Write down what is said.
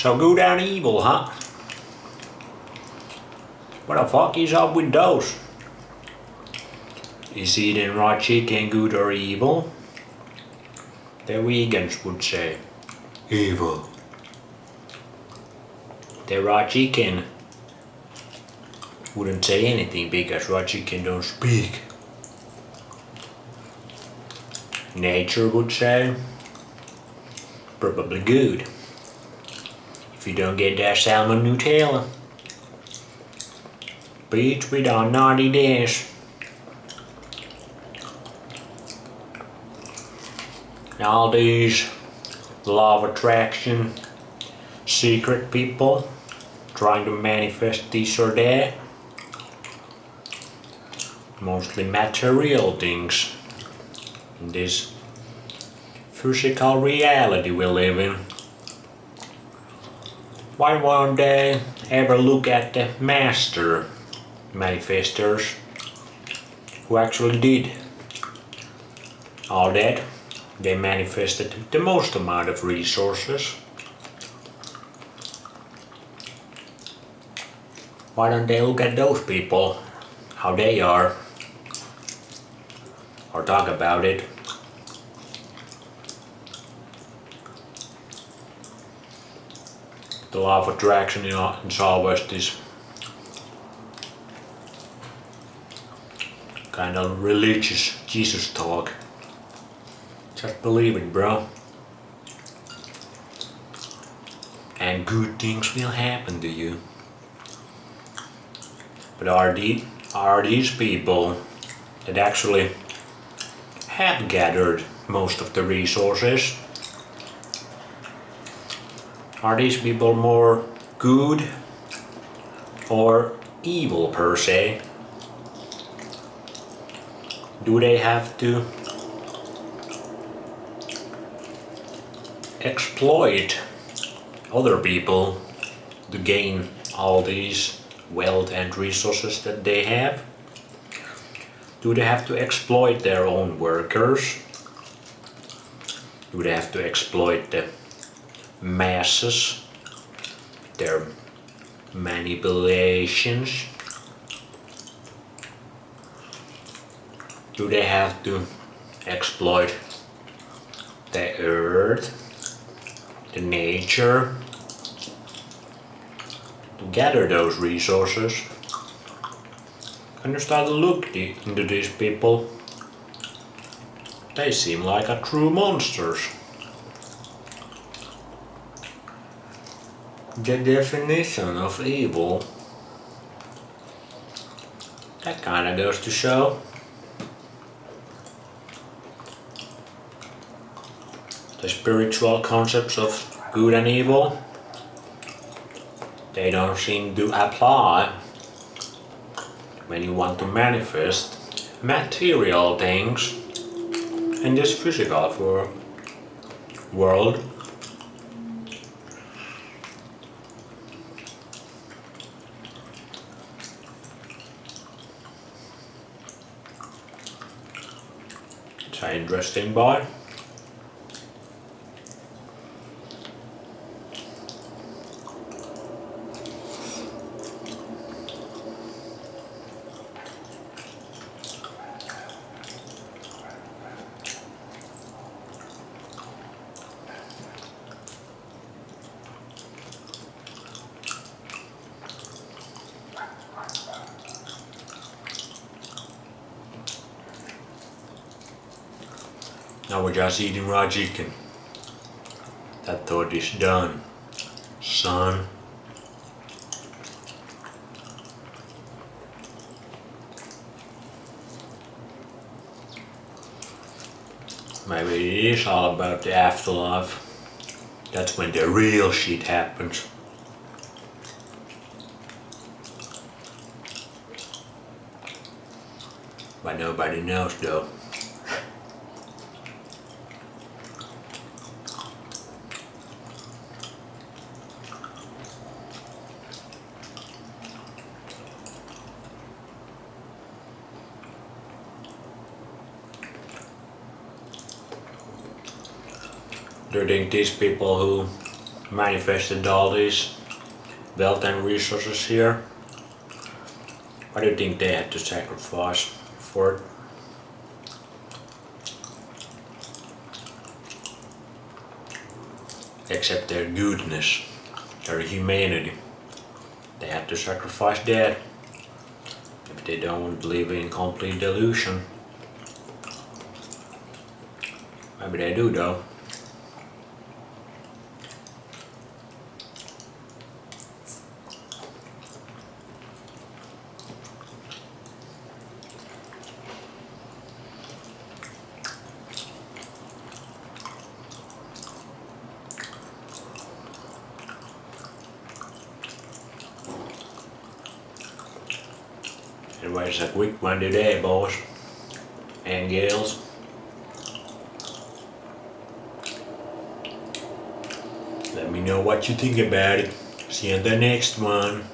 So good and evil, huh? What the fuck is up with those? Is eating raw chicken good or evil? The vegans would say evil. The raw chicken wouldn't say anything because raw chicken don't speak. Nature would say probably good. If you don't get that salmon Nutella. Beach without 90 days. All these law of attraction secret people trying to manifest this or that. Mostly material things in this physical reality we live in. Why won't they ever look at the master manifestors who actually did all that? They manifested the most amount of resources. Why don't they look at those people, how they are, or talk about it? The law of attraction is always this kind of religious Jesus talk. Just believe it, bro. And good things will happen to you. But are these people that actually have gathered most of the resources? Are these people more good or evil per se? Do they have to exploit other people to gain all these wealth and resources that they have? Do they have to exploit their own workers? Do they have to exploit the masses, their manipulations? Do they have to exploit the earth, the nature, to gather those resources? When you start to look into these people, they seem like a true monsters. The definition of evil, that kinda goes to show the spiritual concepts of good and evil, they don't seem to apply when you want to manifest material things in this physical world. It's an interesting boy. Now we're just eating raw chicken. That thought is done, son. Maybe it is all about the afterlife. That's when the real shit happens. But nobody knows though. Do you think these people who manifested all these wealth and resources here. What do you think they had to sacrifice for it? Except their goodness, their humanity. They had to sacrifice that. If they don't believe in complete delusion. Maybe they do though. Anyways, a quick one today, boys and girls. Let me know what you think about it. See you in the next one.